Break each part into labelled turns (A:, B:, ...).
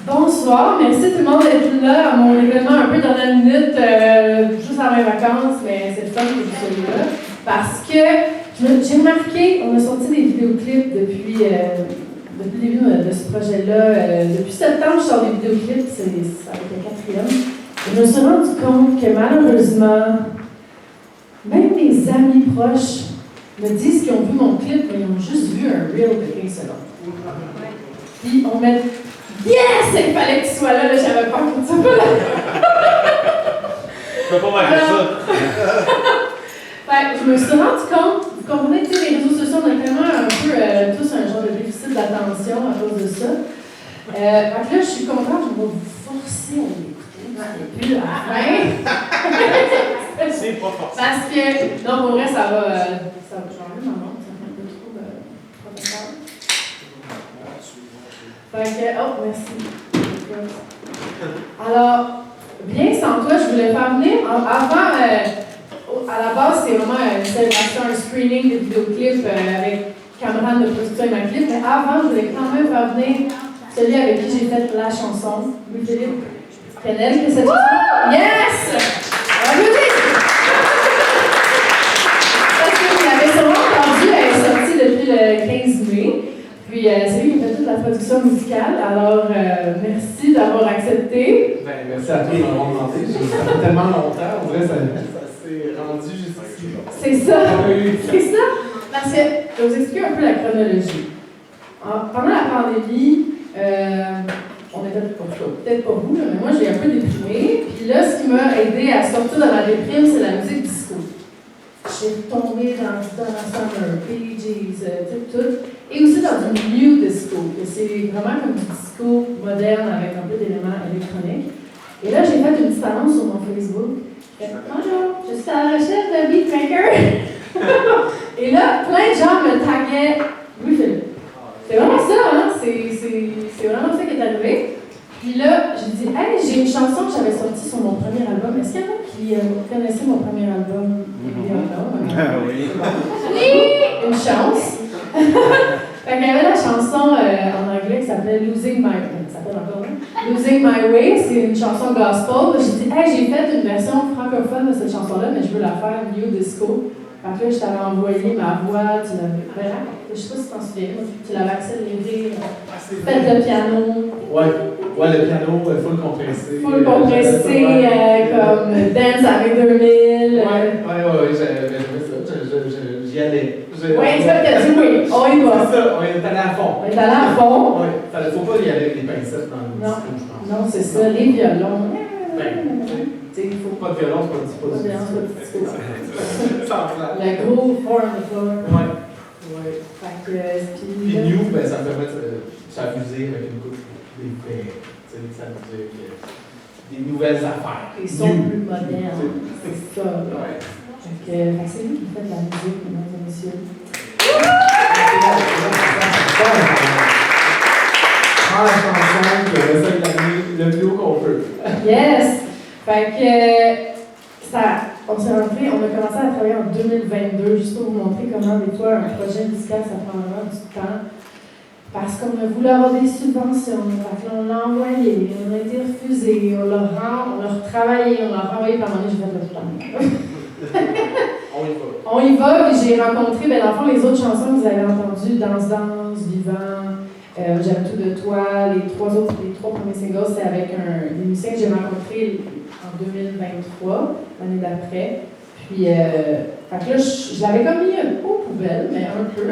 A: Bonsoir, merci tout le monde d'être là à mon événement un peu dans la minute, juste avant les vacances, mais c'est le fun que vous soyez là. Parce que j'ai remarqué, on a sorti des vidéoclips depuis le début de ce projet-là. Depuis septembre, je sors des vidéoclips, c'est avec le 4e. Et je me suis rendu compte que malheureusement, même mes amis proches me disent qu'ils ont vu mon clip, mais ils ont juste vu un reel de 15 secondes. Puis on met yes! Il fallait que tu sois là, j'avais peur que tu sois là.
B: Je peux pas manquer ça.
A: Je me suis rendu compte, vous comprenez, que les réseaux sociaux, on a tellement un peu tous un genre de déficit d'attention à cause de ça. Là, je suis contente, je vais vous forcer à l'écouter. Et puis, à la fin.
B: C'est pas forcément.
A: Parce que, non, pour vrai, ça va changer ma montre, ça fait un peu trop professeur. Fait que, oh, merci. Alors, bien sans toi, je voulais faire venir. Avant, à la base, c'est vraiment une célébration, un screening de vidéoclips avec Cameron de production et ma clip. Mais avant, je voulais quand même faire venir celui avec qui j'ai fait la chanson, Louis-Philippe Penel, que cette chanson. Yes! Parce que vous l'avez sûrement entendu, elle est sortie depuis le 15 mai. Puis c'est lui qui fait toute la production musicale. Alors, merci d'avoir accepté.
C: Merci à toi de m'avoir demandé. Ça fait tellement longtemps, on dirait que ça s'est rendu jusqu'ici.
A: C'est ça. C'est ça. Parce que, je vais vous expliquer un peu la chronologie. Pendant la pandémie, on était peut-être pas vous, mais moi j'ai un peu déprimé. Puis là, ce qui m'a aidé à sortir de ma déprime, c'est la musique disco. J'ai tombé dans Donna Summer, Bee Gees, tout. Et aussi dans du new disco, que c'est vraiment comme du disco moderne avec un peu d'éléments électroniques. Et là, j'ai fait une petite annonce sur mon Facebook. Bonjour, je suis à la recherche de beatmaker. Et là, plein de gens me taguaient Louis-Philippe. C'est vraiment ça, hein? C'est vraiment ça qui est arrivé. Puis là, j'ai dit, hey, j'ai une chanson que j'avais sortie sur mon premier album. Est-ce qu'il y en a qui connaissaient mon premier album?
B: Oui.
A: Oui! Une chance. Fait qu'il y avait la chanson en anglais qui s'appelait Losing My Way. C'est une chanson gospel. J'ai dit, hey, j'ai fait une version francophone de cette chanson-là, mais je veux la faire new disco. Fait que là, je t'avais envoyé ma voix, tu l'avais. Je sais pas si tu t'en souviens, tu l'avais accéléré, fait le piano.
C: Ouais, le piano full compressé.
A: Full compressé, comme Dance avec 2000.
C: Ouais, j'aimais ça. J'y allais.
A: Ouais, tu as dit oui, on y va.
C: C'est ça, on est allé à fond.
A: On est allé à fond.
C: Ouais, faut pas y aller avec les pincettes dans le disco, je pense.
A: Non, c'est ça, les violons.
C: Il faut pas de violon, c'est pas de disco.
A: Le gros four on the floor.
C: Ouais.
A: Fait que,
C: puis new, ben, ça me permet de s'amuser avec une coupe d'effets, s'amuser avec des nouvelles affaires.
A: Ils sont plus modernes. C'est ça.
C: Ouais.
A: Fait que c'est lui qui fait de la musique, mesdames et messieurs.
C: Prends la chanson, puis on essaie de l'amener le plus haut qu'on peut.
A: Yes! Fait que on s'est rentré, on a commencé à travailler en 2022, juste pour vous montrer comment des fois un projet musical, ça prend vraiment du temps. Parce qu'on a voulu avoir des subventions, on l'a envoyé, on a été refusé, on l'a retravaillé, on l'a renvoyé par moment, j'ai fait le temps. On y va, puis j'ai rencontré, dans le fond, les autres chansons que vous avez entendues, Danse, Vivant, J'aime tout de toi, les trois premiers singles, c'est avec des musiciens que j'ai rencontrés en 2023, l'année d'après. Puis, fait que là, je l'avais comme mis aux poubelles, mais un peu.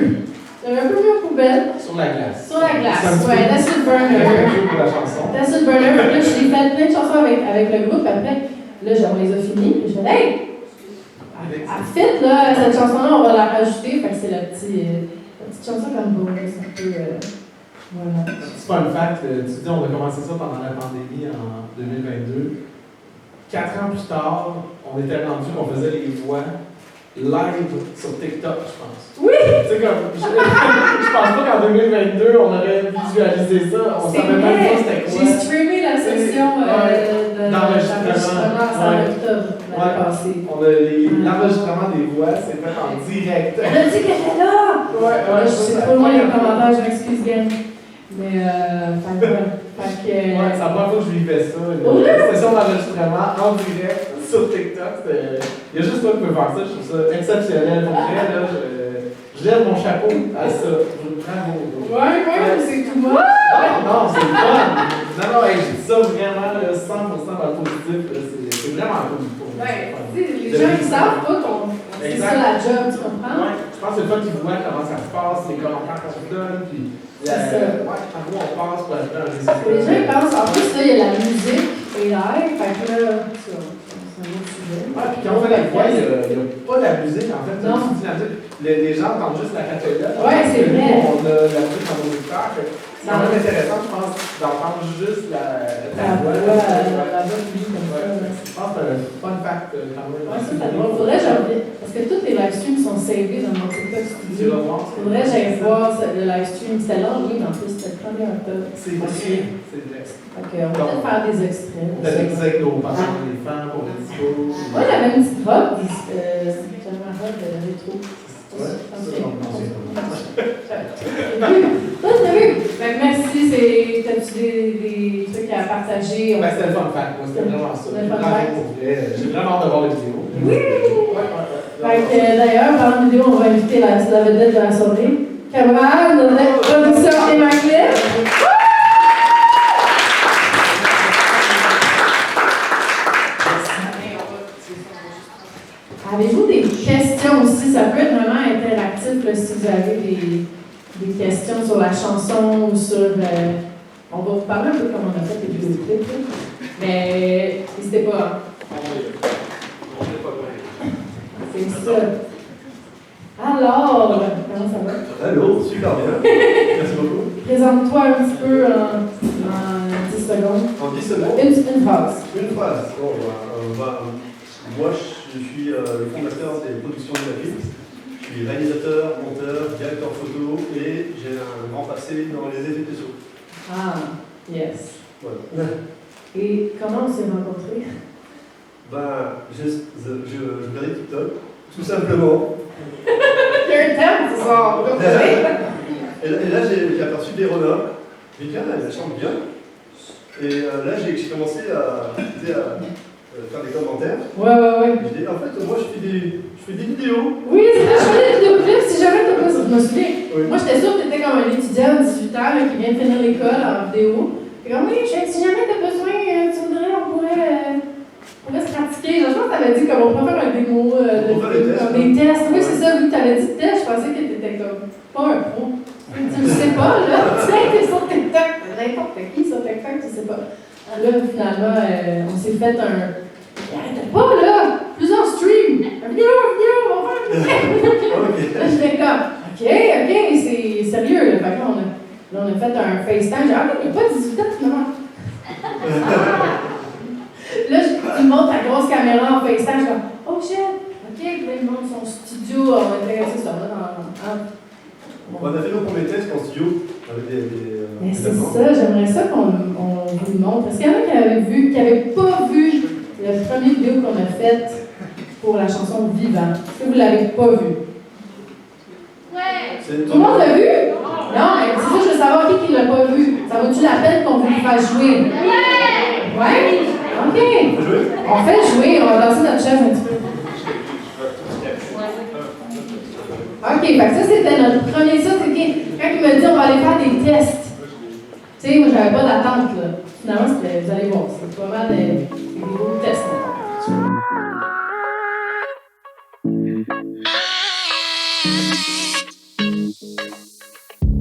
A: J'avais un peu mis aux poubelles.
C: Sur la glace.
A: Sur la glace, ouais, That's the Burner.
C: Pour la chanson.
A: That's the Burner. Puis là, j'ai fait plein de chansons avec le groupe, après, là, on les a finies, puis je me dis, hey! À fit, là, cette chanson-là, on va la rajouter, fait que c'est la petite chanson comme bonus, un peu. Voilà.
C: C'est pas un fact, tu dis on a commencé ça pendant la pandémie en 2022. 4 ans plus tard, on était rendu qu'on faisait les voix live sur TikTok, je pense.
A: Oui!
C: Tu sais, comme, je pense pas qu'en 2022, on aurait visualisé ça. On savait même pas c'était quoi.
A: J'ai streamé la session d'enregistrement en octobre l'année passée.
C: L'enregistrement des voix, c'est fait en direct.
A: On a dit qu'elle était là!
C: Ouais,
A: je sais pas loin les commentaires, je m'excuse, Gagne. Mais, fait que.
C: Ouais, c'est la première fois que je vivais ça.
A: Ouais.
C: Une session d'enregistrement en direct sur TikTok. Il y a juste toi qui peux faire ça. Je trouve ça exceptionnel. Pour vrai, là, je lève mon chapeau à ça. Bravo.
A: Ouais, c'est tout moi.
C: Non, c'est le fun. Non, hey, je dis ça vraiment là, 100% dans le positif. C'est vraiment cool.
A: Ouais, tu sais, les gens qui savent pas qu'on. C'est ça la job, tu comprends?
C: Ouais, je pense que c'est le fun qu'ils voient comment ça se passe, les commentaires qu'on se donne, puis.
A: C'est ça.
C: Ouais, par où on passe pour acheter un
A: Parce que les gens ils pensent, en plus, là, il y a la musique et l'air, fait que là, c'est un autre sujet.
C: Ouais, puis quand on fait la voix, il n'y a pas de la musique, en fait.
A: Non.
C: Les gens entendent juste la cappella.
A: Ouais, c'est vrai.
C: On a la musique dans nos écouteurs. C'est quand même intéressant, je pense, d'entendre juste la voix.
A: La voix de lui, comme ça.
C: Je pense que c'est un fun fact quand même.
A: Ouais, ça, c'est drôle. Faudrait que j'en revienne. Parce que tous les live streams sont savés dans mon TikTok
C: Tu
A: studio.
C: vas voir.
A: Faudrait que j'aille voir le live stream. C'était long, oui, mais en plus, c'était le 1er octobre.
C: C'est vrai.
A: Fait que, on va peut-être faire des extraits.
C: Peut-être avec nos parents, les femmes, pour les discours.
A: Moi, j'avais une petite robe. J'avais ma robe de rétro.
C: Ouais, ça, non,
A: Fait que merci, t'as-tu des trucs à partager?
C: Ben, c'était le fun fact, moi, c'était vraiment ça.
A: C'était le fun fact.
C: J'ai vraiment hâte de voir les vidéos.
A: Oui! Fait que d'ailleurs, pendant la vidéo, on va inviter la vedette de la soirée. Camarade, notre production immaculée. Avez-vous des questions aussi? Ça peut être vraiment interactif là, si vous avez des questions sur la chanson ou sur. On va vous parler un peu comment on a fait les vidéoclips. Mais n'hésitez pas. C'est ça. Alors, comment ça va?
D: Allô, super bien. Merci beaucoup.
A: Présente-toi un petit peu en 10 secondes.
D: En 10 secondes.
A: Une phrase.
D: Une phrase. Bon, moi, je suis le fondateur des productions de la ville. Je suis réalisateur, monteur, directeur photo et j'ai un grand passé dans les effets spéciaux.
A: Ah, yes.
D: Voilà.
A: Et comment on s'est rencontrés?
D: Je regardais TikTok, tout simplement.
A: Il y a un thème ce soir.
D: Et là, j'ai aperçu des renards. J'ai dit, elle chante bien. Et là, j'ai commencé à faire des commentaires.
A: Ouais.
D: J'ai dit, en fait, moi, je fais des vidéos.
A: Oui, c'est ça, je fais des vidéoclips. Si jamais t'as pas, je me souviens.
D: Oui.
A: Moi, j'étais sûre que t'étais comme un étudiant de 18 ans là, qui vient de finir l'école en vidéo. Fait comme, oui, si jamais t'as besoin, tu voudrais, on pourrait se pratiquer. Je pense que t'avais dit comme on pourrait faire un démo, comme des tests. Oui, c'est ça, vu que t'avais dit test, je pensais que t'étais comme pas un pro. Tu le sais pas, là. Tu sais, t'es sur TikTok, n'importe qui sur TikTok, tu sais pas. Là, finalement, on s'est fait un. Arrêtez pas, là! Plusieurs streams! Un vidéo, on va faire une vidéo! Là, j'étais comme, OK, c'est sérieux, là. Fait que là, on a fait un FaceTime. J'ai dit, ah, il n'y a pas 18 ans, finalement. Là, tu me montres ta grosse caméra en FaceTime. Je suis comme, oh shit! OK, puis là, il montre son studio. On était restés ça, là,
D: On a fait nos premiers tests en studio avec des
A: mais c'est ça, j'aimerais ça qu'on vous le montre. Est-ce qu'il y en a qui n'avaient pas vu la première vidéo qu'on a faite pour la chanson Vivant? Est-ce que vous ne l'avez pas vue?
E: Ouais!
A: Tout le monde l'a vu? Non, mais c'est ça, je veux savoir qui ne l'a pas vu. Ça vaut-tu la peine qu'on vous le fasse jouer?
E: Ouais!
A: Ouais? OK.
D: On peut jouer?
A: On fait jouer, on va danser notre chaise un petit peu. OK, fait que ça c'était notre premier. Ça, c'est quand il m'a dit on va aller faire des tests. Tu sais, moi j'avais pas d'attente là. Finalement, c'était, vous allez voir, c'est vraiment des gros tests.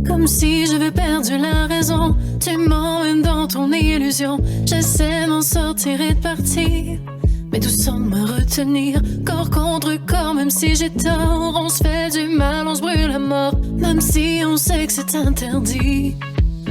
F: Comme si j'avais perdu la raison, tu m'emmènes dans ton illusion. J'essaie d'en sortir et de partir, mais tout semble me retenir. Corps contre corps, même si j'ai tort. On se fait du mal, on se brûle à mort, même si on sait que c'est interdit.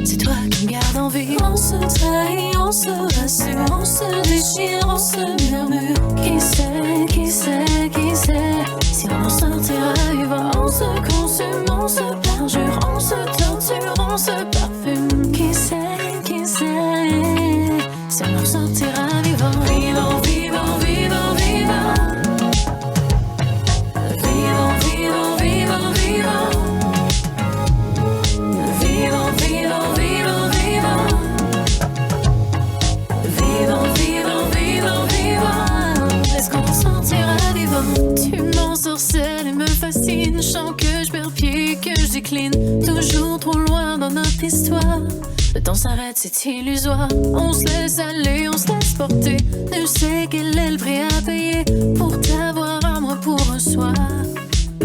F: C'est toi qui me garde en vie. On se trahit, on se rassure, on se déchire, on se murmure. Qui sait, qui sait, qui sait si on en sortira vivant? On se consume, on se perjure, on se torture, on se parfume. Qui sait si on en sortira vivant? Vivant, vivant, vivant, vivant. Vivant, vivant, vivant, vivant. Vivant, vivant, vivant. notre histoire. Le temps s'arrête, c'est illusoire. On se laisse aller, on se laisse porter. Ne sais quel est le prix à payer pour t'avoir à moi pour un soir.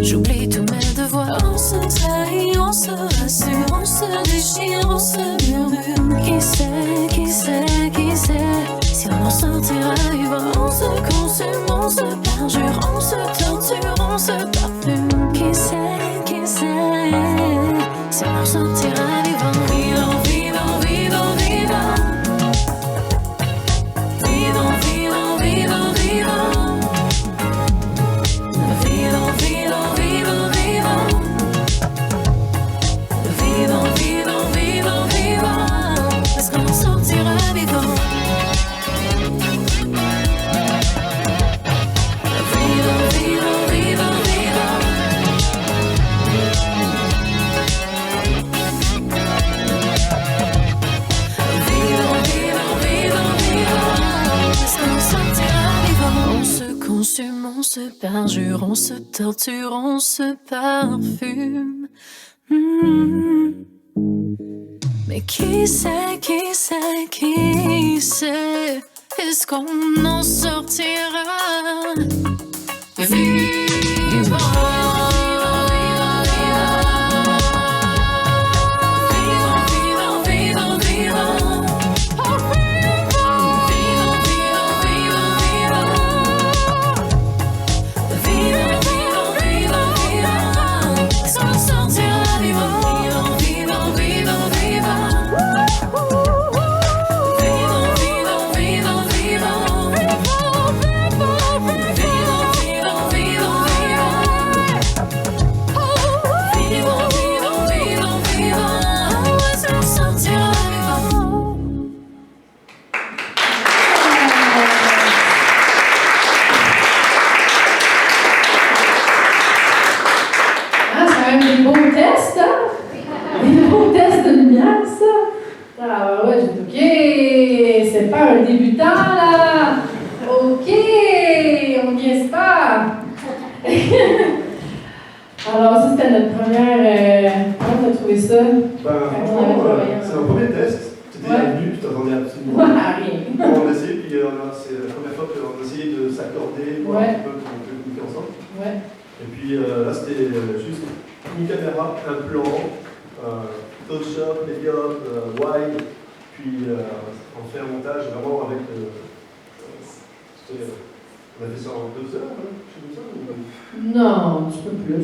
F: J'oublie tous mes devoirs. On se trahit, on se rassure, on se déchire, on se murmure. Qui sait, qui sait, qui sait si on en sortira vivant. On se consume, on se perjure, on se torture, on se parfume. Qui sait si on en sortira vivant. Vivant, vivant, vivant, vivant. Vivant, vivant, vivant, vivant. Vivant, vivant, vivant, vivant. Vivant, vivant, vivant, vivant. Est-ce qu'on en sortira vivant? Vivant, vivant, vivant, vivant. Vivant, vivant, vivant, vivant. Est-ce qu'on en sortira vivant? On se consume, on se perjure, on se torture, on se parfume. Mais qui sait, qui sait, qui sait, est-ce qu'on en sortira vivant?
A: Débutant là! OK! On niaise pas! Alors, ça c'était notre première. Comment t'as trouvé ça?
D: Franchement, c'est un premier test. Tu étais venu, tu t'attendais absolument
A: rien.
D: On a essayé, puis c'est la première fois qu'on a essayé de s'accorder, voir un petit peu comment on peut communiquer ensemble. Et puis là, c'était juste une caméra, un plan, close-shot, medium, wide. Puis on fait un montage vraiment avec. On a fait ça en 2 heures, hein, chez nous ça ou...
A: Non, un petit peu plus.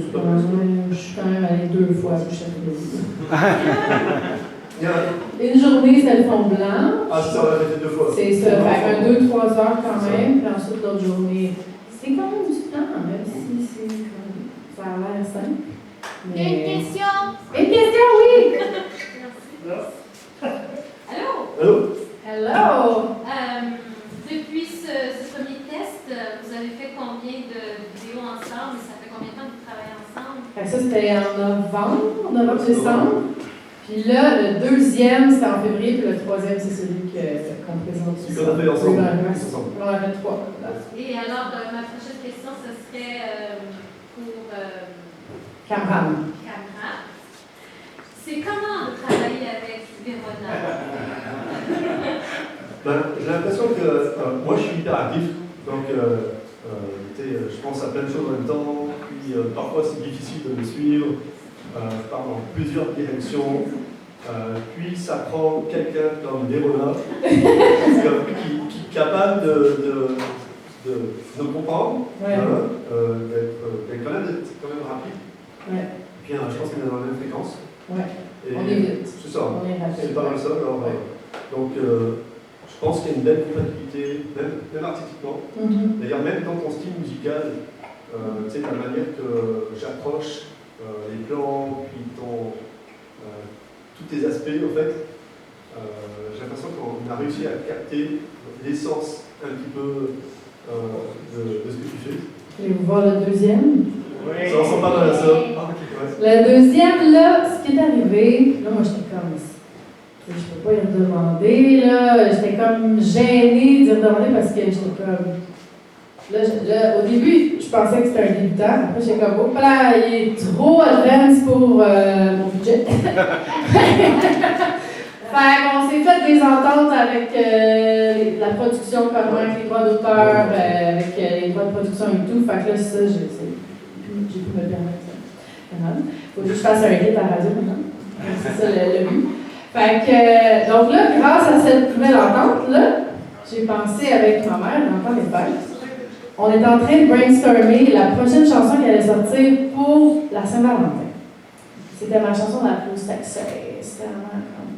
A: Je suis quand même allée 2 fois à chaque Une journée, c'était le fond blanc.
D: Ah, c'est ça, on l'a fait 2 fois.
A: C'est ça, fait 2-3 heures quand même. Puis ensuite, l'autre journée. C'est quand même du temps, même si c'est comme. Ça a l'air simple. Mais...
E: Une question?
A: Une question, oui!
E: Allô?
D: Allô?
A: Hello!
E: Depuis ce premier test, vous avez fait combien de vidéos ensemble? Ça fait combien de temps que vous travaillez ensemble?
A: Ça, c'était en novembre-décembre. Puis là, le deuxième, c'est en février, puis le troisième, c'est celui qu'on présente ici.
D: Qu'on a fait ensemble.
A: On en a fait 3.
E: Et alors, ma prochaine question, ce serait pour
A: Cameron.
E: C'est comment de travailler avec Vérona?
D: J'ai l'impression que moi je suis hyper actif, donc je pense à plein de choses en même temps, puis parfois c'est difficile de me suivre, je pars dans plusieurs directions, puis ça prend quelqu'un comme Vérona qui est capable de me comprendre, d'être quand même rapide.
A: Ouais.
D: Puis je pense qu'on est dans la même fréquence.
A: Ouais.
D: Et
A: on est vite.
D: C'est ça.
A: On est rapide.
D: C'est pas mal ça. Alors, donc, je pense qu'il y a une belle compatibilité, même artistiquement. D'ailleurs, même dans ton style musical, tu sais, la manière que j'approche les plans, puis tous tes aspects, en fait, j'ai l'impression qu'on a réussi à capter l'essence un petit peu de ce que tu fais.
A: Voulez-vous voir le deuxième?
D: Oui. Ça ressemble pas mal à ça.
A: Le deuxième, là, ce qui est arrivé, là, moi, j'étais comme, je peux pas y redemander, là, j'étais comme gênée d'y redemander parce que j'étais comme, Là, au début, je pensais que c'était un débutant. Après, j'étais comme, oh là, il est trop advanced pour mon budget. Fait qu'on s'est fait des ententes avec la production, comment avec les droits d'auteur, avec les droits de production et tout. Fait que là, ça, j'ai pu me permettre ça. Faut que je fasse un hit à la radio maintenant. C'est ça le but. Fait que, donc là, grâce à cette nouvelle entente-là, j'ai pensé avec ma mère, l'enfant des fêtes, on est en train de brainstormer la prochaine chanson qui allait sortir pour la Saint-Valentin. C'était ma chanson la plus sexy. C'était vraiment comme...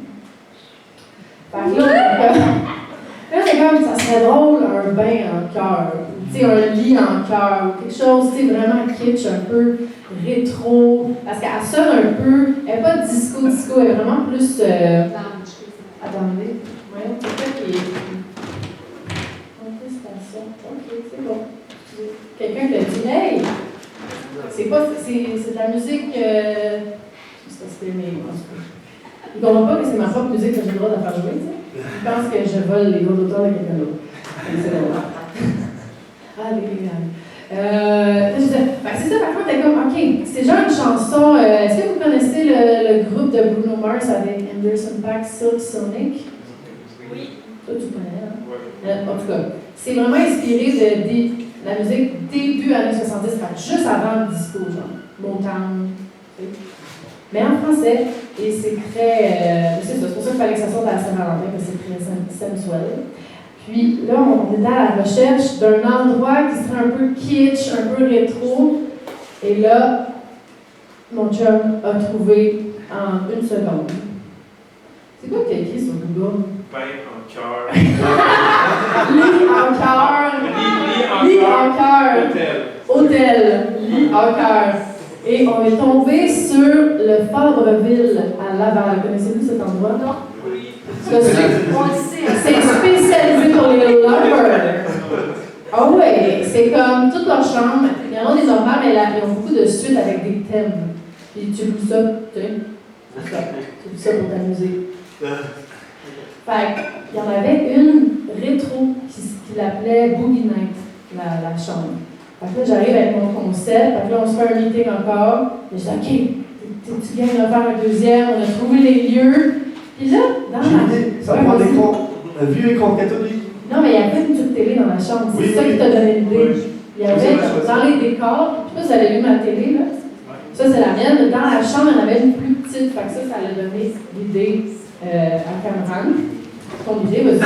A: Fait que là, c'est comme, ça serait drôle, un bain en cœur, tu sais, un lit en cœur, quelque chose, tu sais, vraiment kitsch, un peu rétro, parce qu'elle sonne un peu, elle n'est pas disco, elle est vraiment plus... Attendez, voyons, c'est quoi qui est... Ok, c'est bon. Quelqu'un qui a dit, hey, c'est de la musique... C'était mes... Ils ne comprennent pas que c'est ma propre musique que j'ai le droit de faire jouer, tu sais. Ils pensent que je vole les droits d'auteur de quelqu'un d'autre. C'est drôle. Ah, c'est ça, par contre, t'es comme, OK, c'est genre une chanson. Est-ce que vous connaissez le groupe de Bruno Mars avec Anderson .Paak, Silk Sonic?
E: Oui.
A: Toi, tu connais, hein? Oui. En tout cas, c'est vraiment inspiré de la musique début années 70, juste avant le disco, genre, Motown, tu sais. Mais en français, et c'est très... c'est pour ça qu'il fallait que ça sorte à la Saint-Valentin, parce que c'est très sensuel. Puis là, on était à la recherche d'un endroit qui serait un peu kitsch, un peu rétro. Et là, mon chum a trouvé en une seconde. C'est quoi que tu as écrit sur Google?
B: Pain en cœur.
A: Lit en cœur. Lit en cœur. Hôtel. Lit en cœur. Et on est tombé sur le Fabreville à Laval. Connaissez-vous cet endroit? Non.
E: Oui.
A: C'est spécialisé pour les lovers. Ah ouais, c'est comme toute leur chambre. Il y en a des normales, mais ils ont beaucoup de suites avec des thèmes. Puis tu loues ça, tu sais. Tu loues ça pour t'amuser. Fait qu'il y en avait une rétro qui l'appelait Boogie Night, la chambre. Fait que là, j'arrive avec mon concept, fait que là, on se fait un meeting encore. Et je dis, OK, tu viens de faire un deuxième, on a trouvé les lieux. Puis là, dans
D: ça prend un vieux écran catholique.
A: Non, mais il y avait une petite télé dans la chambre, c'est
D: oui,
A: ça qui t'a donné l'idée.
D: Oui.
A: Il y avait dans les décors, je sais pas si vous avez vu ma télé, là. Ça, c'est la mienne, mais dans la chambre, il y en avait une plus petite, fait que ça a donné l'idée à Cameron. Ton idée, vas-y.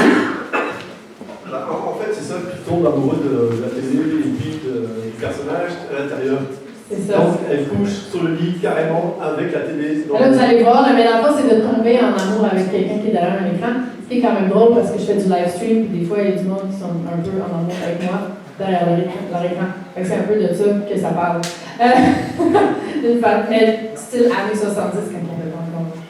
D: En fait, c'est ça qui tombe amoureux de la télé et puis du personnage à l'intérieur.
A: C'est ça.
D: Donc, elle couche sur le lit carrément avec la télé.
A: Là, vous allez voir, mais la fois, c'est de tomber en amour avec quelqu'un qui est derrière un écran. Ce qui est quand même drôle parce que je fais du live stream, puis des fois, il y a du monde qui sont un peu en amour avec moi derrière leur écran. Fait que c'est un peu de ça que ça parle. D'une façon, mais style années 70, quand on fait pas encore.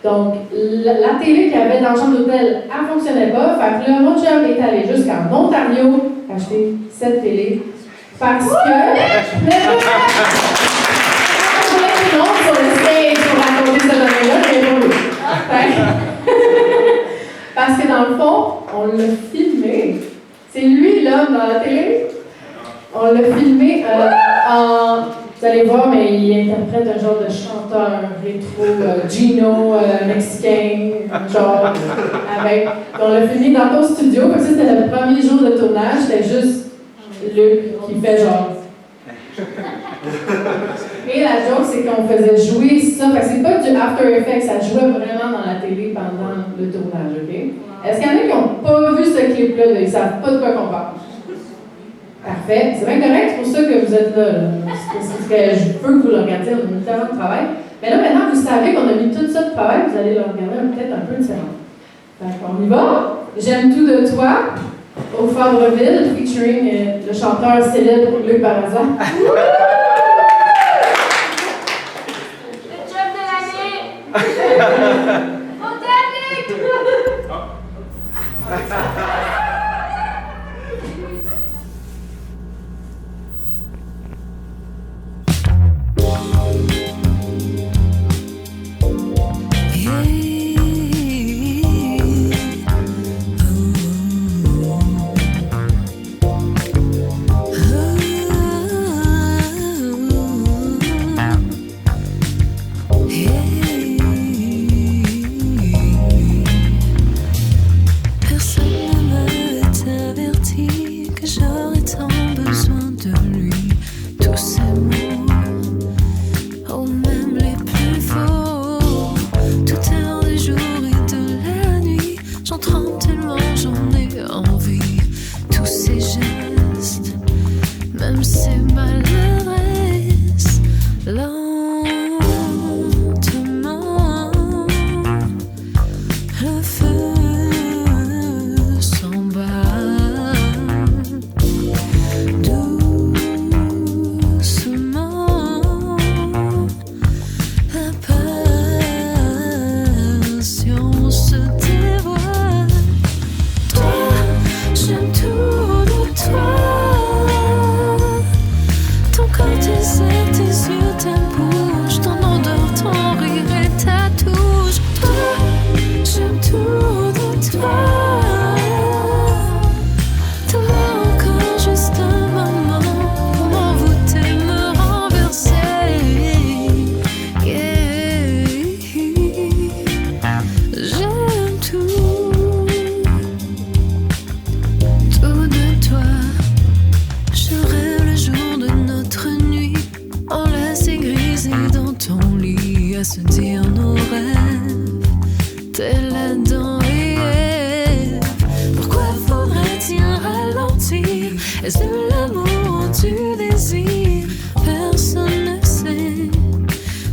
A: Donc, la télé qu'il y avait dans la chambre d'hôtel, elle ne fonctionnait pas. Fait que là, mon chum est allé jusqu'en Ontario acheter cette télé. Parce que. Non, sur le stage pour raconter cette année-là, mais bon. Parce que dans le fond, on l'a filmé. C'est lui, l'homme dans la télé. On l'a filmé en. Vous allez voir, mais il interprète un genre de chanteur rétro, Gino, mexicain, genre, avec... On l'a filmé dans ton studio, comme ça c'était le premier jour de tournage, c'était juste Luc qui fait genre... Et la joke, c'est qu'on faisait jouer ça, parce que c'est pas du After Effects, ça jouait vraiment dans la télé pendant le tournage, OK? Est-ce qu'il y en a qui n'ont pas vu ce clip-là, ils ne savent pas de quoi qu'on parle? Parfait. C'est bien correct, c'est pour ça que vous êtes là. C'est que je veux que vous le regardiez, on a mis tellement de travail. Mais là, maintenant, vous savez qu'on a mis tout ça de travail, vous allez le regarder peut-être un peu différent. On y va. J'aime tout de toi, au Fabreville, featuring le chanteur célèbre Luc Barraza.
E: Le job de l'année! Fantastique!
F: J'en trempe tellement j'en ai envie. Tous ces gestes, même ces maladresses, lentement, le feu s'emballe. Doucement, la passion se dévoile. Toi, j'aime tout de toi. Ton corps, tes ailes, tes yeux, ta bouche, ton odeur, ton rire et ta touche. Toi, j'aime tout de toi. Donne-moi encore juste un moment pour m'envoûter, me renverser. Yeah. J'aime tout de toi. Je rêve le jour de notre nuit, enlacés, grisés dans ton lit, à se dire nos rêves, tel Adam et Ève. Pourquoi faudrait-il ralentir? Est-ce de l'amour, du désir? Personne ne sait.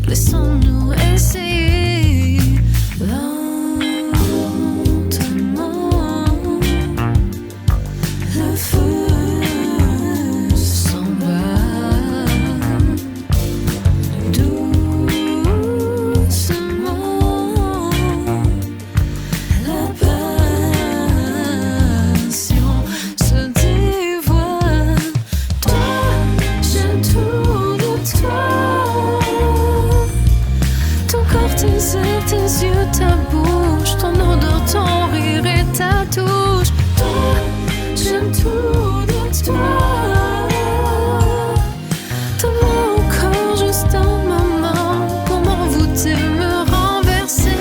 F: Laissons-nous essayer lentement. Le feu s'emballe doucement. La passion se dévoile. Toi, j'aime tout de toi. Ton corps, tes ailes, tes yeux, ta bouche, ton odeur, ton rire et ta touche. Toi, j'aime tout de toi. Donne-moi encore juste un moment pour m'envoûter, me renverser.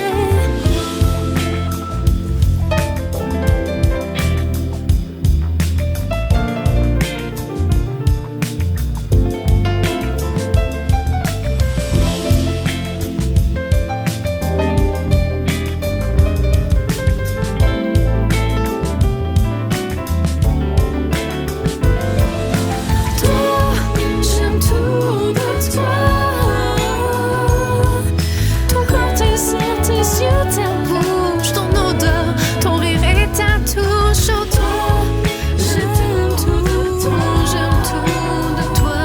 F: Toi, j'aime tout de toi. Ton corps, tes ailes, tes yeux, ta bouche, ton odeur, ton rire et ta touche. Oh, toi, j'aime tout de toi. J'aime tout de toi.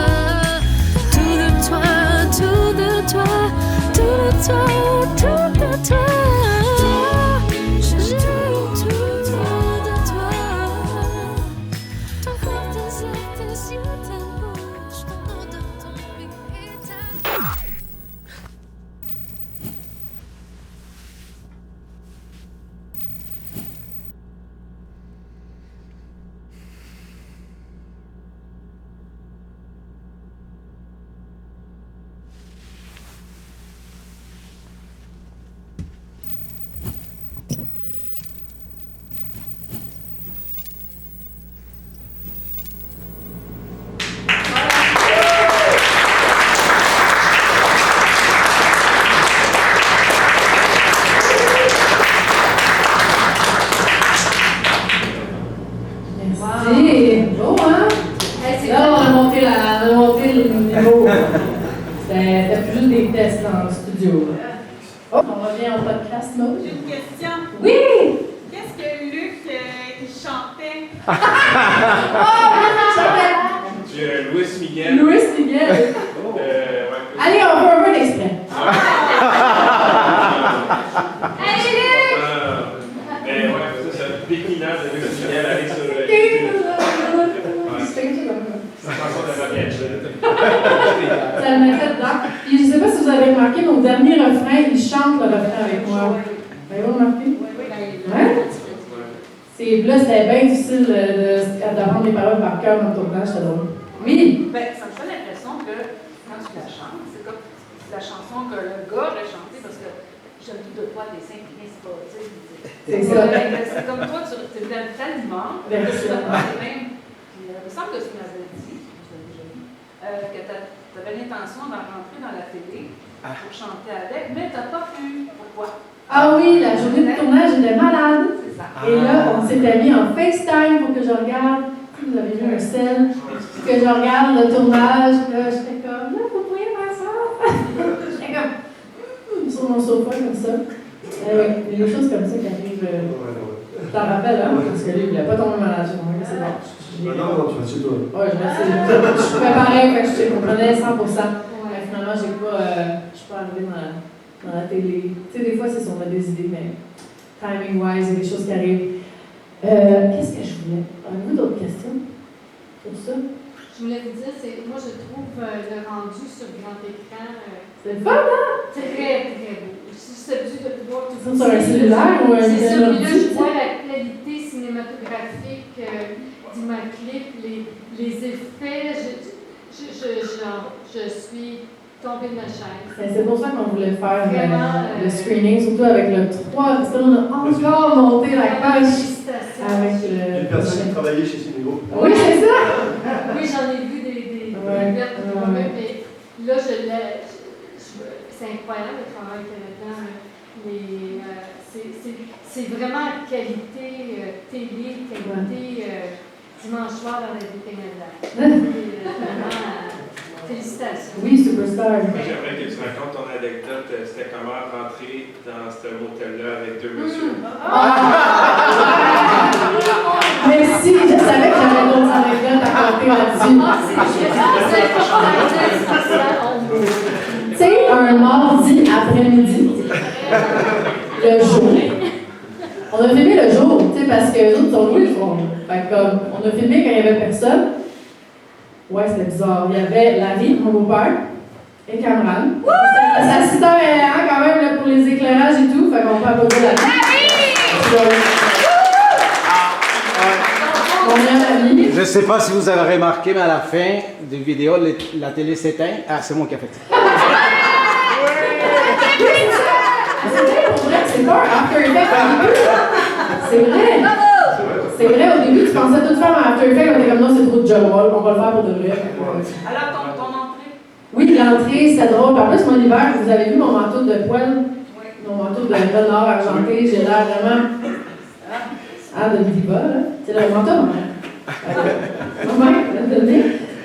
F: Tout de toi, tout de toi. Tout de toi, tout de toi. J'aime tout de toi. Ton corps, tes ailes, tes yeux, ta bouche, ton odeur, ton rire et ta touche.
A: Merci. Bon, hein? Là, on a monté le niveau. C'était plus juste des tests dans le studio. Oh, on revient au podcast mode.
G: J'ai une question.
A: Oui!
G: Qu'est-ce que Luc il chantait?
B: Luis Miguel.
A: Luis Miguel.
B: Ouais.
A: Allez, on fait un peu d'extrait.
E: Allez, Luc!
B: Mais ouais, c'est un pékinage de Luis Miguel avec sur le. C'est une chanson de mariage.
A: Ça m'a fait dedans. Puis je sais pas si vous avez remarqué, mon dernier refrain, il chante le refrain avec moi. Avez-vous remarqué? Ouais? C'est là, c'était bien difficile d'apprendre les paroles par cœur dans le tournage, c'était drôle. Oui?
G: Ben, ça me fait l'impression que quand tu la chantes, c'est comme la chanson que le gars aurait chantée parce que j'aime tout de toi, tes seins, puis c'est pas, tu sais.
A: C'est ça.
G: C'est comme toi, tu t'aimes tellement.
A: Merci.
G: Il me semble que tu m'avais dit, que tu avais l'intention d'en rentrer dans la télé pour chanter avec, mais tu n'as pas pu. Pourquoi?
A: Ah oui, la journée de tournage, j'étais malade.
G: C'est ça.
A: s'était mis en FaceTime pour que je regarde. Vous avez vu un sel, que je regarde le tournage. Là, j'étais comme, là, vous pourriez faire ça. J'étais comme, sur mon sofa comme ça. Il y a des choses comme ça qui arrivent. T'en rappelles, hein? Parce que lui, il voulait pas tomber malade. C'est bon.
D: Non, tu vas chez toi.
A: Ouais, je suis préparée, fait que je comprenais 100%. Mais finalement, je suis pas arrivée dans la télé. Tu sais, des fois, c'est on a des idées, mais timing-wise, il y a des choses qui arrivent. Qu'est-ce que je voulais? Avez-vous d'autres questions sur ça?
E: Je voulais vous dire, moi je trouve le rendu sur grand écran
A: C'est le fun, hein?
E: très beau. C'est celui de pouvoir tout
A: Sur un cellulaire ou un
E: C'est ça, puis là
A: ordi,
E: je vois la qualité cinématographique d'Imaclip, les effets, je suis tombée de ma chaise.
A: C'est pour ça qu'on voulait faire
E: Vraiment,
A: le screening, surtout avec le 3, parce qu'on a encore monté la page
E: Félicitations.
A: avec le.
D: Une personne qui travaillait chez Cinégo.
A: Oui, c'est ça!
E: Oui, j'en ai vu des vertes moi-même, mais là, c'est incroyable le travail qu'il y a là-dedans. C'est vraiment qualité télé, qualité dimanche soir dans la vie Canada. Vraiment, félicitations.
A: Oui, superstar.
B: Moi, j'aimerais que tu racontes ton anecdote. C'était comment rentrer dans ce motel-là avec deux messieurs?
A: Merci, je savais que j'avais d'autres anecdotes à compter là-dessus. Tu sais, un mardi après-midi, le jour. On a filmé le jour, tu sais, parce que les autres sont loués le soir. Fait que comme, on a filmé quand il n'y avait personne. Ouais, c'était bizarre. Il y avait Larry, mon beau-père, et Cameron. C'était l'assistant aidant quand même là, pour les éclairages et tout. Fait qu'on peut applaudir Larry. Mon meilleur ami.
H: Je ne sais pas si vous avez remarqué, mais à la fin des vidéos, la télé s'éteint. Ah, c'est moi qui ai fait ça.
A: C'est vrai, pour vrai, c'est pas un After Effects au début. C'est vrai. C'est vrai, au début, tu pensais tout faire en After Effects, on était comme non, c'est trop de job, on va le faire pour de vrai.
G: Alors, ton entrée?
A: Oui, l'entrée, c'était drôle. En plus, mon hiver, vous avez vu mon manteau de poêle, mon manteau de renard argenté, j'ai l'air vraiment. Ah, de diva, là. C'est le manteau,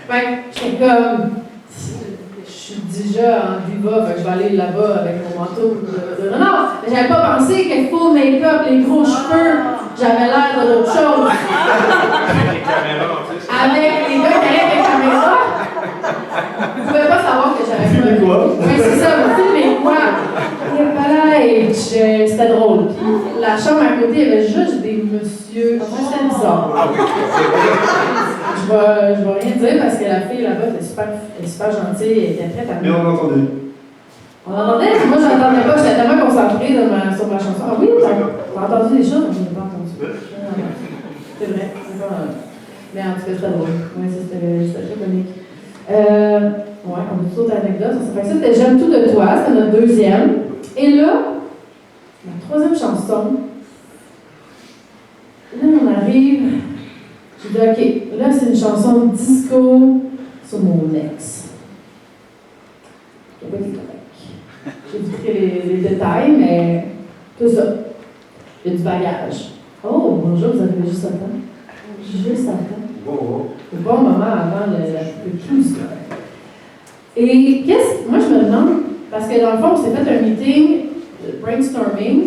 A: Fait que j'étais comme. Je suis déjà en diva, fait que je vais aller là-bas avec mon manteau de renard. Mais j'avais pas pensé que full make-up, les gros cheveux, j'avais l'air de l'autre chose.
B: Avec les caméras en plus.
A: Avec les gars qui arrivent avec la caméra. Vous pouvez pas savoir que j'avais
D: Filmé quoi?
A: Oui, c'est ça, vous filmez quoi? Et voilà, et c'était drôle. Puis la chambre à côté, il y avait juste des messieurs. C'était bizarre.
H: Ah oui,
A: Je vais rien dire parce que la fille là-bas était super gentille et était prête à
D: Mais on entendait.
A: On entendait? Moi, je n'entendais pas. J'étais tellement concentrée sur ma chanson. Ah oui, t'as entendu des choses? Je n'ai pas entendu. C'est vrai. Mais en tout cas, c'était drôle. Oui, c'était très comique. Ouais, on a d'autres anecdotes. Ça fait que ça, c'était J'aime tout de toi. C'était notre deuxième. Et là, la troisième chanson. Là, on arrive. J'ai dit, OK, là, c'est une chanson disco sur mon ex. J'ai pas été correct. J'ai évité les détails, mais tout ça. Il y a du bagage. Oh, bonjour, vous avez juste à temps. Juste à temps.
D: Bon.
A: Le bon moment avant le tout ça. Et moi, je me demande, parce que dans le fond, on s'est fait un meeting de brainstorming.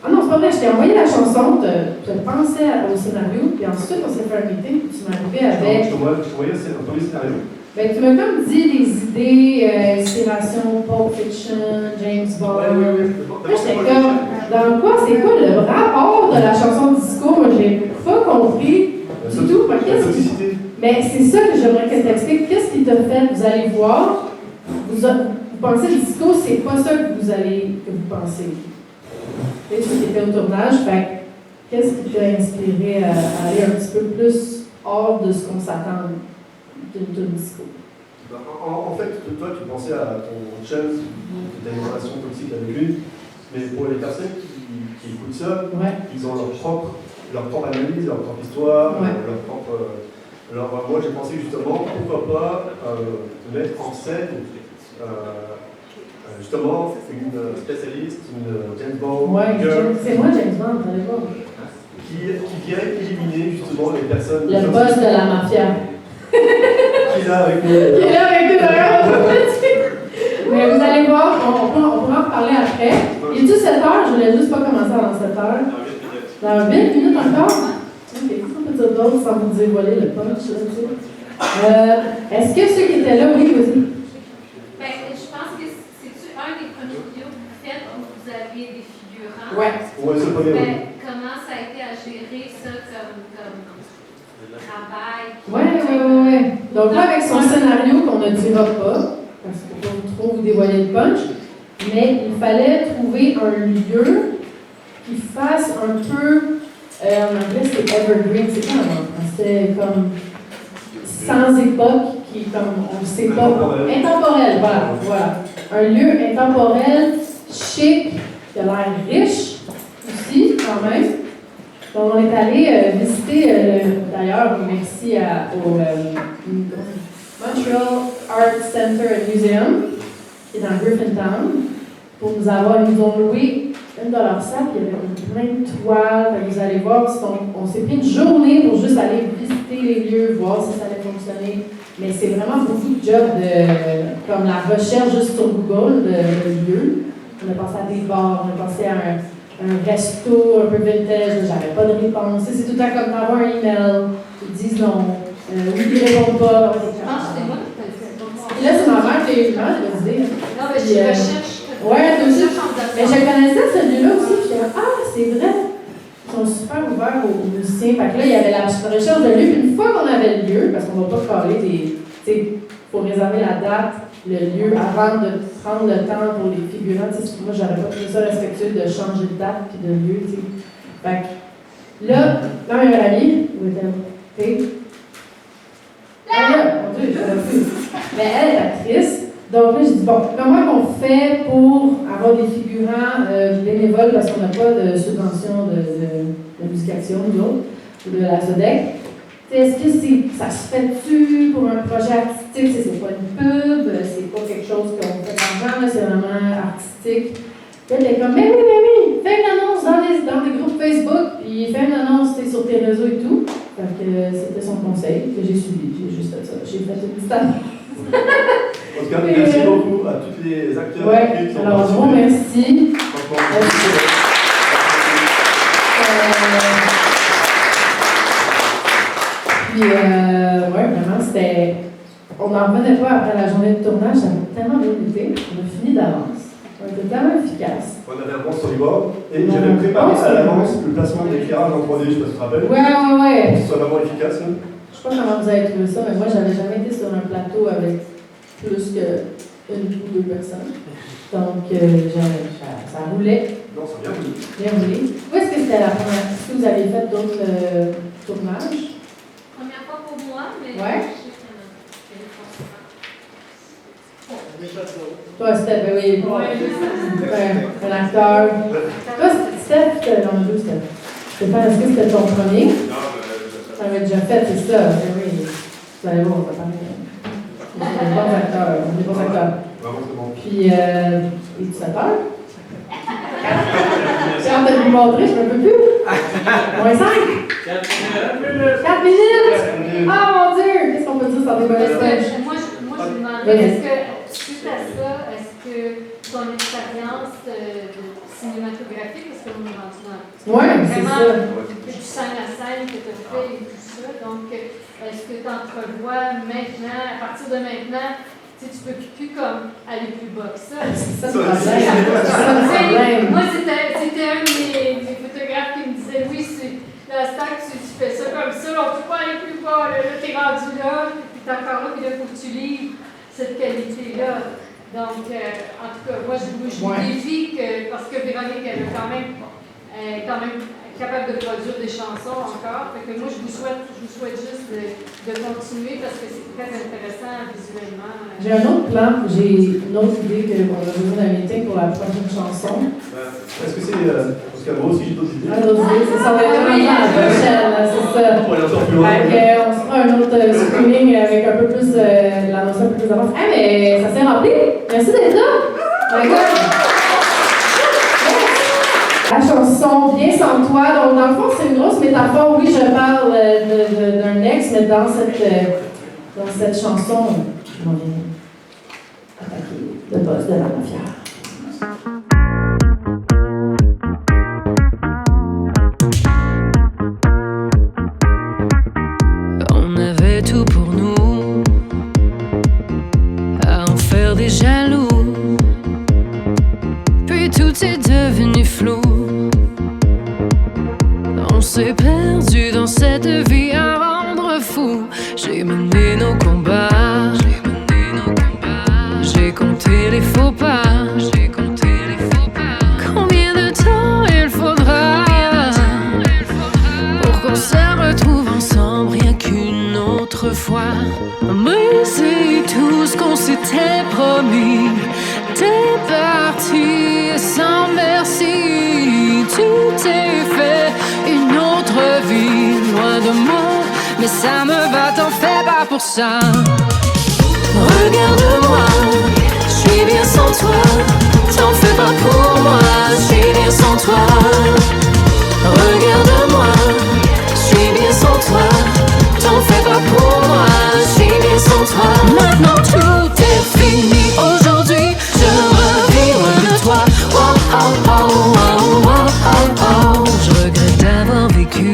A: Ah non, c'est pas vrai, je t'ai envoyé la chanson, tu pensais au scénario, puis ensuite on s'est fait un meeting, puis tu m'as arrivé avec.
D: Je te voyais, c'est un premier scénario.
A: Ben, tu m'as comme dit des idées, inspiration, Pulp Fiction, James Bond. Là, j'étais comme, dans quoi, c'est quoi le rapport de la chanson disco? Moi, j'ai pas compris du tout. Mais c'est ça que j'aimerais que tu expliques. Qu'est-ce qui t'a fait? Vous allez voir, vous pensez le disco, c'est pas ça que vous pensez. C'est ce qui était au tournage. Qu'est-ce qui t'a inspiré à aller un petit peu plus hors de ce qu'on s'attend d'une disco?
D: En fait, toi, tu pensais à ton chum, tu as une relation toxique avec lui, mais pour les personnes qui écoutent ça, ils ont leur propre analyse, leur propre histoire, leur propre. Alors, moi, j'ai pensé justement, pourquoi pas mettre en scène justement une spécialiste, une James Bond girl,
A: c'est moi James Bond, vous allez voir.
D: qui vient éliminer justement les personnes.
A: Le boss de la mafia.
D: Qui est là avec nous.
A: Qui est là avec nous d'ailleurs. Mais vous allez voir, on pourra en parler après. Il est-tu 7 heures? Je voulais juste pas commencer avant 7 heures.
B: Dans 8 minutes.
A: Dans 8 minutes encore? Ok, ça peut dire d'autres sans vous dévoiler le punch. Est-ce que ceux qui étaient là, oui, vas-y.
E: Ben, je pense que c'est-tu un des premiers vidéos que vous faites où vous aviez des figurants?
A: Ouais.
D: Ouais, c'est le premier.
E: Ben, comment ça a été à gérer ça comme travail?
A: Ouais. Donc là, avec son scénario qu'on ne dira pas, parce qu'on ne peut trop vous dévoiler le punch, mais il fallait trouver un lieu qui fasse un peu, en anglais c'est evergreen, c'est quoi en français, comme sans époque, qui comme on ne sait pas, intemporel, voilà. Un lieu intemporel, chic, qui a l'air riche aussi, quand même. Donc, on est allé visiter, d'ailleurs, merci au Montreal Art Center and Museum, qui est dans Griffintown, pour nous avoir, ils nous ont loué une de leurs salles, il y avait plein de toiles, vous allez voir, on s'est pris une journée pour juste aller visiter les lieux, voir si ça allait fonctionner, mais c'est vraiment beaucoup de job comme la recherche juste sur Google de lieux. On a pensé à des bars, on a pensé à un resto un peu vintage, j'avais pas de réponse. C'est tout le temps comme d'avoir un email, ils disent non, oui, ils répondent pas.
E: C'était moi qui t'ai fait.
A: Et là, c'est ma mère qui a eu l'image de me dire.
E: Non, mais je recherche.
A: Ouais, toi aussi. Mais je
E: Mais
A: connaissais ce lieu-là aussi, puis j'étais comme, ah, c'est vrai. Ils sont super ouverts aux musiciens. Fait que là, il y avait la recherche de lieu, puis une fois qu'on avait le lieu, parce qu'on va pas coller des. Tu sais, il faut réserver la date, le lieu, avant de prendre le temps pour les figurants. Moi, j'aurais pas trouvé ça respectueux de changer de date puis de lieu. T'sais. Fait que là, ma meilleure amie, où était-elle? Ah là, mon Dieu, je savais plus. Mais elle est actrice. Donc là, j'ai dit, bon, comment on fait pour avoir des figurants bénévoles parce qu'on n'a pas de subvention de musication, nous autres, ou de la SODEC? Est-ce que ça se fait-tu pour un projet artistique? C'est pas une pub, c'est pas quelque chose qu'on fait d'argent, c'est vraiment artistique. Puis elle est comme, mais oui, fais une annonce dans des groupes Facebook, puis fais une annonce sur tes réseaux et tout. Donc, c'était son conseil que j'ai suivi. J'ai juste fait ça. J'ai fait une petite annonce.
D: En tout cas, merci beaucoup à tous les acteurs.
A: Ouais, alors, je vous remercie. Puis, vraiment, c'était. On n'en revenait pas après la journée de tournage, ça m'a tellement bien été. On a fini d'avance. On était tellement efficace.
D: On avait un bon storyboard et j'avais préparé à l'avance le placement de l'éclairage en 3D, je sais pas si tu te rappelles.
A: Ouais.
D: Pour que ce soit vraiment efficace. Hein.
A: Je sais pas comment vous avez trouvé ça, mais moi, j'avais jamais été sur un plateau avec plus qu'une ou deux personnes. Donc, ça roulait.
D: Non, c'est bien voulu.
A: Bien roulé. Où est-ce que c'était la première? Est-ce que vous avez fait d'autres tournages?
E: première fois pour moi, mais
A: Ouais.
E: je sais qu'il y en a.
A: Toi, Steph, ben oui. Un acteur. Toi, Steph, non, deux, Steph. Stéphane, est-ce que c'était ton premier?
B: Non,
A: Ça avait déjà fait, c'est ça. Ben oui. Vous allez voir, on va parler. On est des bons acteurs. On est des bons acteurs.
D: Vraiment, c'est bon.
A: Puis, et tu t'attends? J'ai hâte de lui montrer, je ne peux plus. Moins 5. 4 minutes. Ah mon Dieu! Qu'est-ce qu'on peut dire sur des bonnes stages?
E: Moi, je me demandais, est-ce que, suite à ça, est-ce que ton expérience cinématographique, parce que nous est rendu dans
A: Oui, c'est
E: vraiment
A: ça.
E: du scène à scène que tu as fait et tout ça, donc est-ce que tu entrevois maintenant, à partir de maintenant, tu peux plus comme aller plus bas que ça?
A: C'est ça le problème.
E: Moi, c'était un de mes photographes qui me disait, oui, la stack, tu fais ça comme ça, on ne peut pas aller plus bas, là, t'es rendu là, puis t'es encore là, puis là, il faut que tu livres cette qualité-là. Donc, en tout cas, moi, je vous défie que, parce que Véronique, elle est quand même capable de produire des chansons encore. Fait que moi, je vous souhaite juste de continuer parce que c'est très intéressant visuellement.
A: J'ai un autre plan, j'ai une autre idée qu'on a besoin d'un meeting pour la prochaine chanson.
D: Est-ce que c'est. Parce qu'à moi aussi, j'ai d'autres idées.
A: Un autre idée, c'est ça, on va être vraiment à la prochaine, là, c'est ça.
D: Pour aller encore plus loin.
A: Fait on se fera un autre screening avec un peu plus, l'annonce un peu plus avance. Ah, mais ça s'est rempli! Merci d'être là! My God! La chanson Bien sans toi, donc dans le fond, c'est une grosse métaphore. métaphore, oui, je parle d'un ex, mais dans cette chanson, je m'en viens attaquer le boss de la mafia.
F: On avait tout pour nous, à en faire des jaloux. Puis tout est devenu flou. On s'est perdu dans cette vie à rendre fou. J'ai mené nos combats, j'ai compté les faux pas. Combien de temps il faudra pour qu'on se retrouve ensemble rien qu'une autre fois? Briser tout ce qu'on s'était promis. T'es parti sans merci. Tout est fait, une autre vie loin de moi. Mais ça me va, t'en fais pas pour ça. Regarde-moi, je suis bien sans toi. T'en fais pas pour moi, je suis bien sans toi. Regarde-moi, je suis bien sans toi. T'en fais pas pour moi, je suis bien sans toi. Maintenant tout est fini, aujourd'hui je revis loin de toi. Oh oh oh oh oh oh oh. Je regrette d'avoir vécu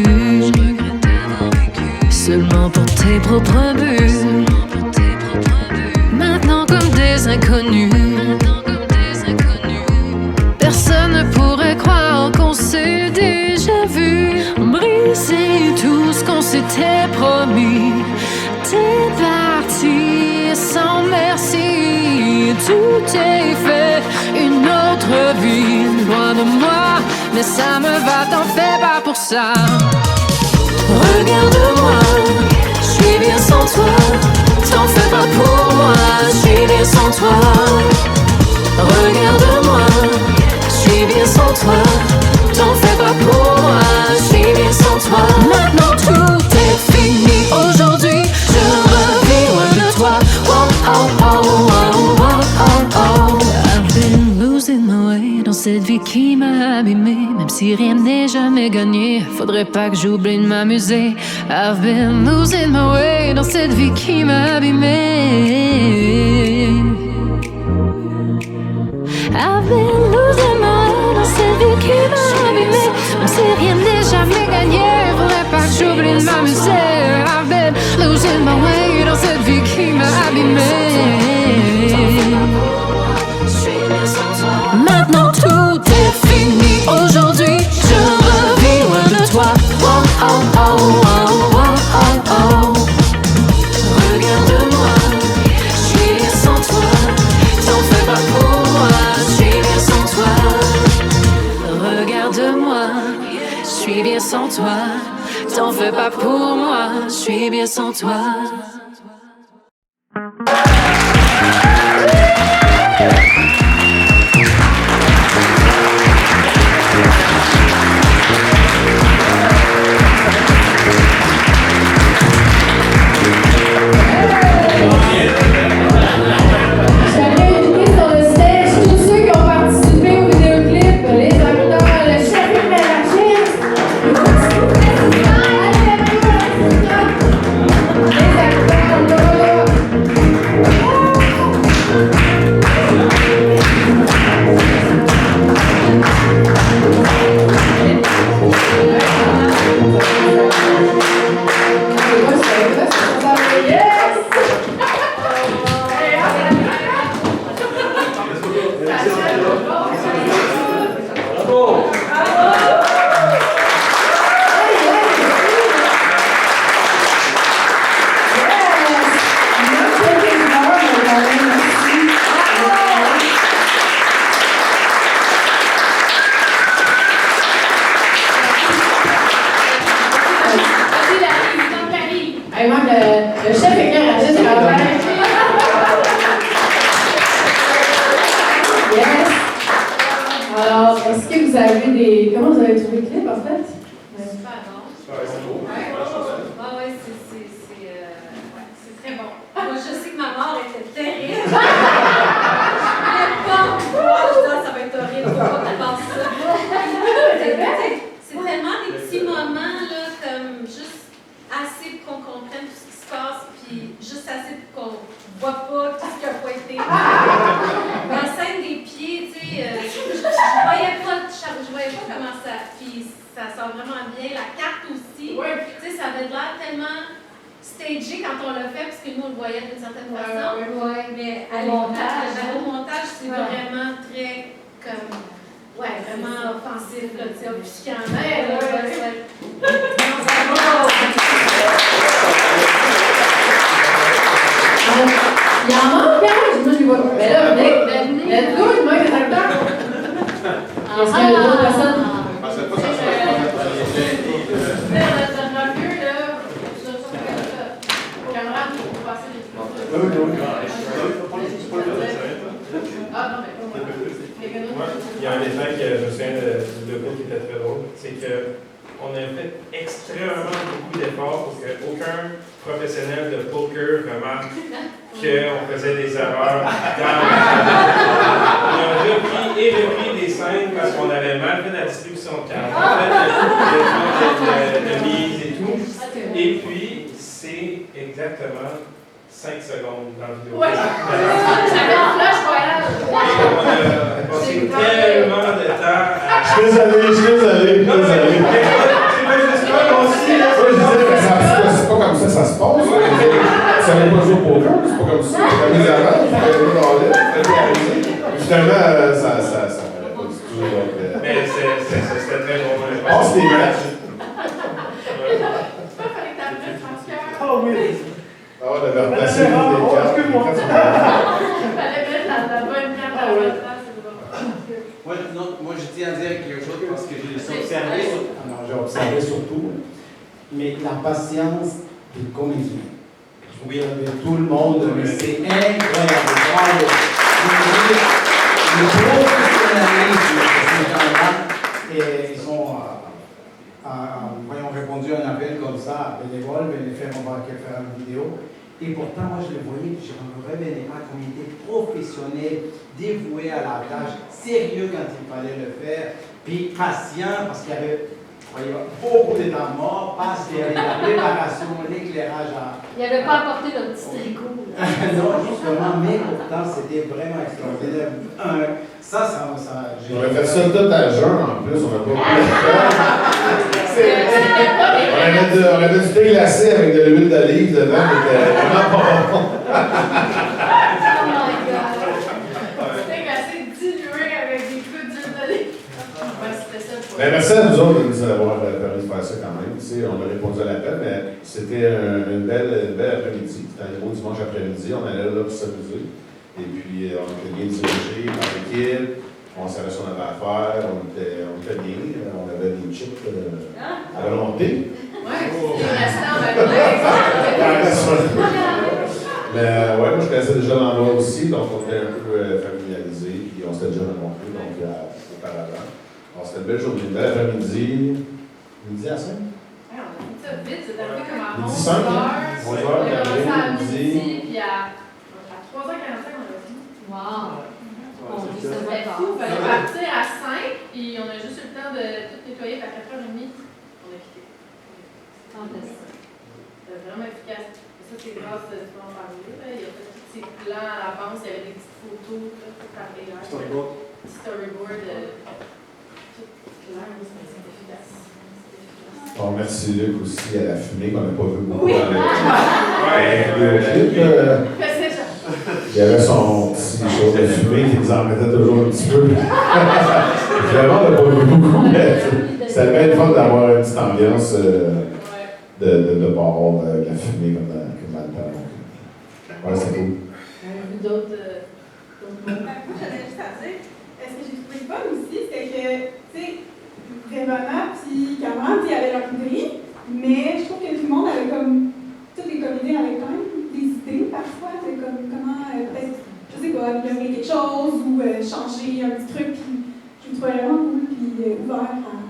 F: seulement pour tes propres buts. Maintenant comme des inconnus, personne ne pourrait croire qu'on s'est déjà vu. Briser tout ce qu'on s'était promis. T'es parti sans merci. Tout est fait, une autre vie loin de moi. Mais ça me va, t'en fais pas pour ça. Regarde-moi, je suis bien sans toi. T'en fais pas pour moi, je suis bien sans toi. Regarde-moi, je suis bien sans toi. T'en fais pas pour moi, je suis bien sans toi. Maintenant tout est fini, aujourd'hui je revis loin de toi. Oh oh oh oh oh oh oh. I've been losing my way dans cette vie qui m'a abîmé. Même si rien n'est jamais gagné, faudrait pas que j'oublie de m'amuser. I've been losing my way dans cette vie qui m'a abîmé. I've been losing my way dans cette vie qui m'a abîmé. Même si rien n'est jamais gagné, faudrait pas que j'oublie de m'amuser. I've been losing my way dans cette vie qui m'a abîmé. Maintenant tout est fini, aujourd'hui je revis loin de toi. Oh oh oh oh oh oh oh. Regarde-moi, je suis bien sans toi. T'en fais pas pour moi, je suis bien sans toi. Regarde-moi, je suis bien sans toi. T'en fais pas pour moi, je suis bien sans toi.
A: Le chef éclairagiste travaille. Yes. Alors, est-ce que vous avez des... Comment vous avez trouvé le clip, en fait?
E: Super bon. Ah ouais, c'est très bon. Moi, je sais que ma mort était terrible. Je voulais pas me voir. Je disais, ça va être horrible. Faut pas que tu penses ça. C'est tellement des petits moments, là.
I: assez pour qu'on comprenne tout ce qui se passe, puis juste assez pour qu'on voit pas tout ce qui a pas été. La scène des pieds, tu sais, je voyais pas comment ça. Puis ça sort vraiment bien. La carte aussi, tu sais, ça avait l'air tellement stagé quand on l'a fait, parce que nous on le voyait d'une certaine façon. Mais au montage, c'est vraiment très comme. Ouais, vraiment offensif, là, tu sais, offusquant.
A: Il y en manque, hein? Moi, je vois. Mais là, venez, let's go, il manque des acteurs. Est-ce qu'il y a d'autres personnes?
B: Il y a un détail que je me souviens du logo qui était très drôle, c'est qu'on a fait extrêmement beaucoup d'efforts pour qu'aucun professionnel de poker remarque qu'on faisait des erreurs dans On a repris des scènes parce qu'on avait mal fait la distribution de cartes, de mise et tout. Et puis, c'est exactement 5 secondes dans la vidéo.
A: Ouais. J'avais un flash royal.
B: On a passé tellement de temps à...
C: Je suis désolé.
B: Non, mais c'est pas juste ça, aussi.
J: C'est pas comme ça se passe. Ça n'est pas jouer au poker, c'est pas comme ça. La mise en avant, finalement, ça n'allait pas du tout.
B: Mais c'était très drôle.
J: Passe les matchs.
C: Ah oui!
J: Ah, on avait replacé des cartes.
A: Il fallait mettre la bonne carte à la bonne place.
H: Moi, je tiens à dire quelque chose parce que je l'ai observé.
K: J'ai observé surtout, mais la patience des comédiens. Oui, tout le monde, mais c'est incroyable. Le professionnalisme de ces gens-là, et ils sont, voyons, répondu à un appel comme ça, bénévole, mais les faire, on va faire une vidéo. Et pourtant, moi, je le voyais, puis je recevais bénévole comme il était professionnel, dévoué à la tâche, sérieux quand il fallait le faire, puis patient, parce qu'il y avait beaucoup d'états morts, parce qu'il y avait la préparation, l'éclairage à...
E: Il n'avait pas apporté notre petit tricot.
K: Non, justement, mais pourtant, c'était vraiment extraordinaire.
J: On a fait ça tout à jeun en plus, on n'a pas pu on avait du thé glacé avec de l'huile d'olive dedans, c'était vraiment pas bon.
A: Oh my god! C'était glacé dilué avec des clous d'huile d'olive. C'était ça pour
J: Merci à nous autres de nous avoir permis de faire ça quand même. Tu sais, on a répondu à l'appel, mais c'était une belle après-midi. C'était un gros dimanche après-midi. On allait là pour s'amuser. Et puis, on était bien dirigés par l'équipe. On savait ce qu'on avait à faire. On était bien. On avait des chips à volonté.
A: Ouais, c'est restant avec
J: Mais ouais, moi je connaissais déjà l'endroit aussi, donc on était un peu familiarisés, puis on s'était déjà rencontrés auparavant. Alors c'était une belle journée, une belle après-midi. Midi à 5?
A: Ouais, on a fait ça vite, c'était un peu comme à
J: 11h.
A: 11h. On a commencé à
J: midi.
A: midi, puis à 3h45, on a fini.
E: Wow!
A: C'était fou, il fallait partir à 5, puis on a juste eu le temps de tout nettoyer, puis à 4h30, on a quitté. C'était vraiment efficace. Et ça, c'est grâce à ce qu'on en parlait. Il y a fait tous ces plans à l'avance, il y avait des petites photos tout par les airs. Storyboard. Tout clair, c'était efficace.
J: Bon, merci Luc aussi à la fumée qu'on n'a pas vu beaucoup
A: Oui.
J: dans le clip. Il y avait son petit chose de fumée qui nous en mettait toujours un petit peu. Vraiment, on n'a pas vu beaucoup, mais c'était bien le fun d'avoir une petite ambiance de bord, de la fumée comme dans le temps. Ouais, c'est cool.
A: D'autres
L: Moi, j'avais juste à dire, ce que j'ai trouvé fun aussi, c'est que, tu sais, Révana puis Cameron, ils avaient leur idée, mais je trouve que tout le monde avait comme, tous les comédiens avaient quand même des idées parfois, de comme, comment, peut-être, je sais pas, améliorer quelque chose ou changer un petit truc, puis je me trouvais vraiment cool, puis ouvert à,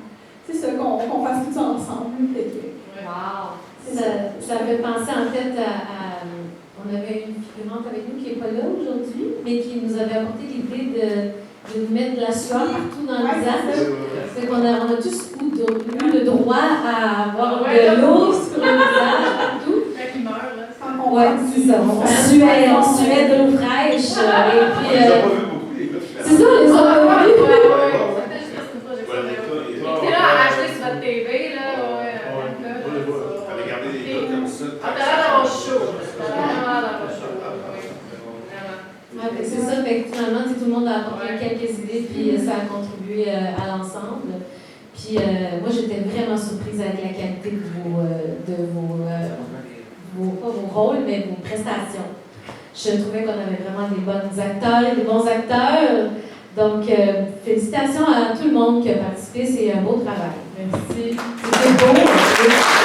L: c'est ça, qu'on fasse tout ça ensemble, peut-être.
E: Wow! Ça fait penser en fait à on avait une figurante avec nous qui n'est pas là aujourd'hui, mais qui nous avait apporté l'idée de nous mettre de la sueur partout dans le visage. C'est qu'on a tous eu le droit à avoir de l'eau sur le visage.
M: C'est ça, on suait de l'eau fraîche. Et puis,
N: On les a pas vus beaucoup, les gars.
M: c'est ça, les autres.
E: T'es là à acheter sur votre TV, là, ouais.
N: Fallait garder des gars comme ça.
E: Ah, t'as l'air d'avoir chaud. T'as l'air d'avoir chaud.
M: Ouais, c'est ça, fait que finalement, tout le monde a apporté quelques idées, puis ça a contribué à l'ensemble. Puis moi, j'étais vraiment surprise avec la qualité de pas vos rôles, mais vos prestations. Je trouvais qu'on avait vraiment des bons acteurs et des bons acteurs. Donc, félicitations à tout le monde qui a participé. C'est un beau travail. Merci. C'était beau.